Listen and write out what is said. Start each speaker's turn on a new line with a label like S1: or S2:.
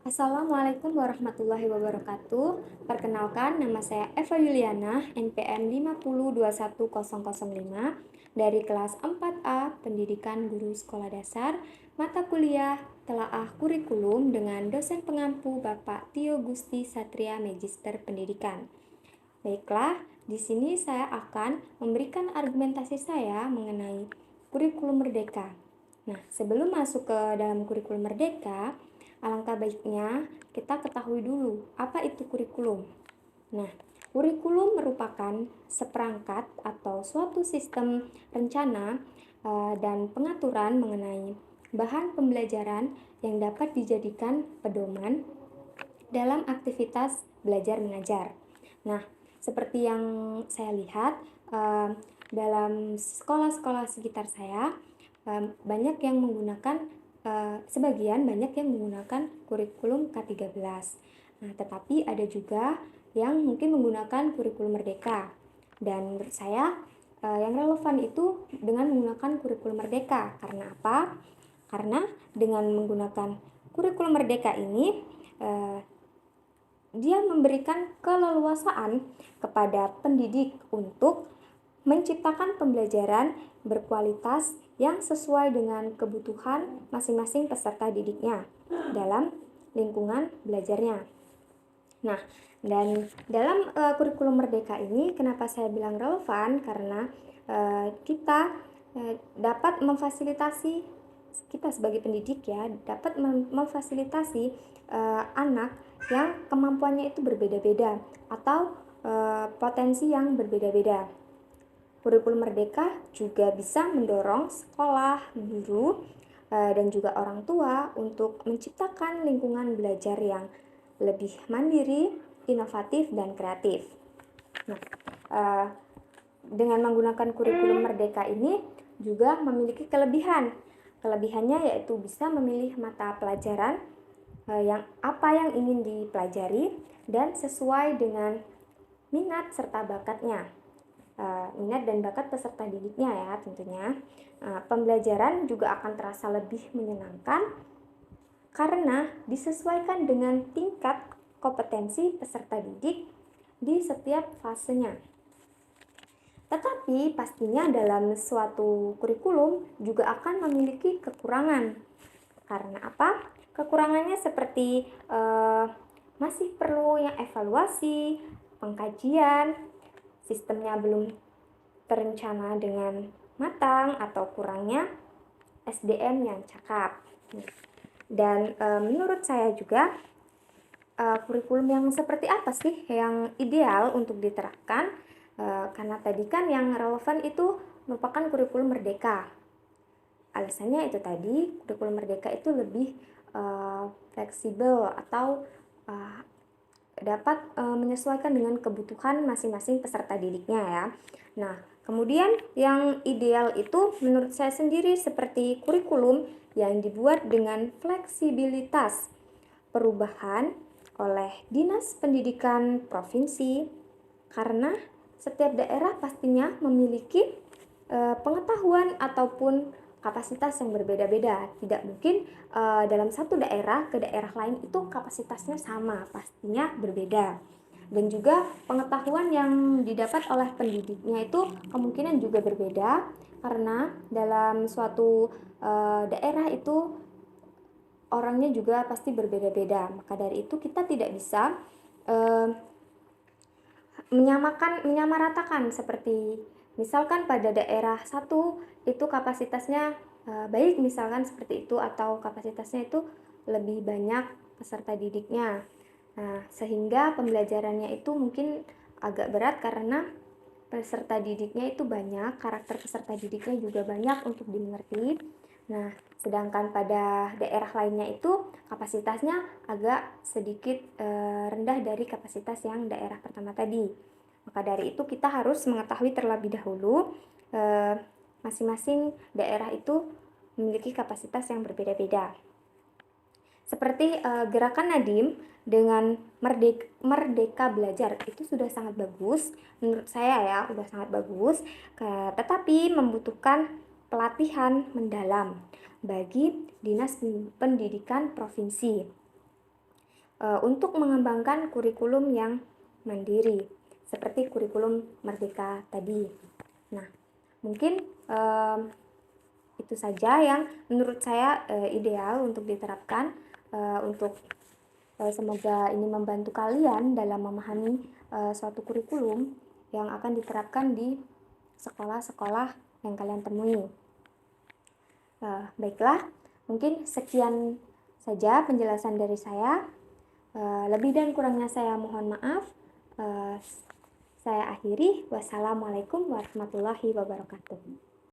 S1: Assalamualaikum warahmatullahi wabarakatuh. Perkenalkan, nama saya Eva Yuliana, NPM 5021005 dari kelas 4A Pendidikan Guru Sekolah Dasar, mata kuliah Telaah Kurikulum dengan dosen pengampu Bapak Tio Gusti Satria Magister Pendidikan. Baiklah, di sini saya akan memberikan argumentasi saya mengenai kurikulum merdeka. Nah, sebelum masuk ke dalam kurikulum merdeka, alangkah baiknya kita ketahui dulu apa itu kurikulum. Nah, kurikulum merupakan seperangkat atau suatu sistem rencana dan pengaturan mengenai bahan pembelajaran yang dapat dijadikan pedoman dalam aktivitas belajar mengajar. Nah, seperti yang saya lihat dalam sekolah-sekolah sekitar saya, banyak yang menggunakan sebagian banyak yang menggunakan kurikulum K13. Nah, tetapi ada juga yang mungkin menggunakan kurikulum merdeka. Dan menurut saya yang relevan itu dengan menggunakan kurikulum merdeka. Karena apa? Karena dengan menggunakan kurikulum merdeka ini dia memberikan keleluasaan kepada pendidik untuk menciptakan pembelajaran berkualitas yang sesuai dengan kebutuhan masing-masing peserta didiknya dalam lingkungan belajarnya. Nah, dan dalam kurikulum merdeka ini kenapa saya bilang relevan? Karena kita dapat memfasilitasi, kita sebagai pendidik ya, dapat memfasilitasi anak yang kemampuannya itu berbeda-beda atau potensi yang berbeda-beda. Kurikulum merdeka juga bisa mendorong sekolah, guru, dan juga orang tua untuk menciptakan lingkungan belajar yang lebih mandiri, inovatif, dan kreatif. Nah, dengan menggunakan kurikulum merdeka ini juga memiliki kelebihan. Kelebihannya yaitu bisa memilih mata pelajaran yang ingin dipelajari dan sesuai dengan minat serta bakatnya. Minat dan bakat peserta didiknya ya tentunya. Pembelajaran juga akan terasa lebih menyenangkan karena disesuaikan dengan tingkat kompetensi peserta didik di setiap fasenya. Tetapi pastinya dalam suatu kurikulum juga akan memiliki kekurangan. Karena apa? Kekurangannya seperti masih perlu yang evaluasi, pengkajian, sistemnya belum terencana dengan matang, atau kurangnya SDM yang cakap. Dan menurut saya juga kurikulum yang seperti apa sih yang ideal untuk diterapkan? Karena tadi kan yang relevan itu merupakan kurikulum merdeka. Alasannya itu tadi, kurikulum merdeka itu lebih fleksibel atau dapat menyesuaikan dengan kebutuhan masing-masing peserta didiknya ya. Nah, kemudian yang ideal itu menurut saya sendiri seperti kurikulum yang dibuat dengan fleksibilitas perubahan oleh Dinas Pendidikan Provinsi, karena setiap daerah pastinya memiliki pengetahuan ataupun kapasitas yang berbeda-beda. Tidak mungkin dalam satu daerah ke daerah lain itu kapasitasnya sama, pastinya berbeda. Dan juga pengetahuan yang didapat oleh pendidiknya itu kemungkinan juga berbeda, karena dalam suatu daerah itu orangnya juga pasti berbeda-beda. Maka dari itu kita tidak bisa menyamaratakan, seperti misalkan pada daerah satu itu kapasitasnya baik misalkan seperti itu, atau kapasitasnya itu lebih banyak peserta didiknya. Nah, sehingga pembelajarannya itu mungkin agak berat karena peserta didiknya itu banyak, karakter peserta didiknya juga banyak untuk dimengerti. Nah, sedangkan pada daerah lainnya itu kapasitasnya agak sedikit rendah dari kapasitas yang daerah pertama tadi. Maka dari itu kita harus mengetahui terlebih dahulu masing-masing daerah itu memiliki kapasitas yang berbeda-beda. Seperti gerakan Nadiem dengan Merdeka Belajar itu sudah sangat bagus menurut saya ya, sudah sangat bagus, tetapi membutuhkan pelatihan mendalam bagi Dinas Pendidikan Provinsi. untuk mengembangkan kurikulum yang mandiri, seperti kurikulum Merdeka tadi. Nah, mungkin itu saja yang menurut saya ideal untuk diterapkan, semoga ini membantu kalian dalam memahami suatu kurikulum yang akan diterapkan di sekolah-sekolah yang kalian temui. Baiklah, mungkin sekian saja penjelasan dari saya. Lebih dan kurangnya saya mohon maaf. Saya akhiri. Wassalamualaikum warahmatullahi wabarakatuh.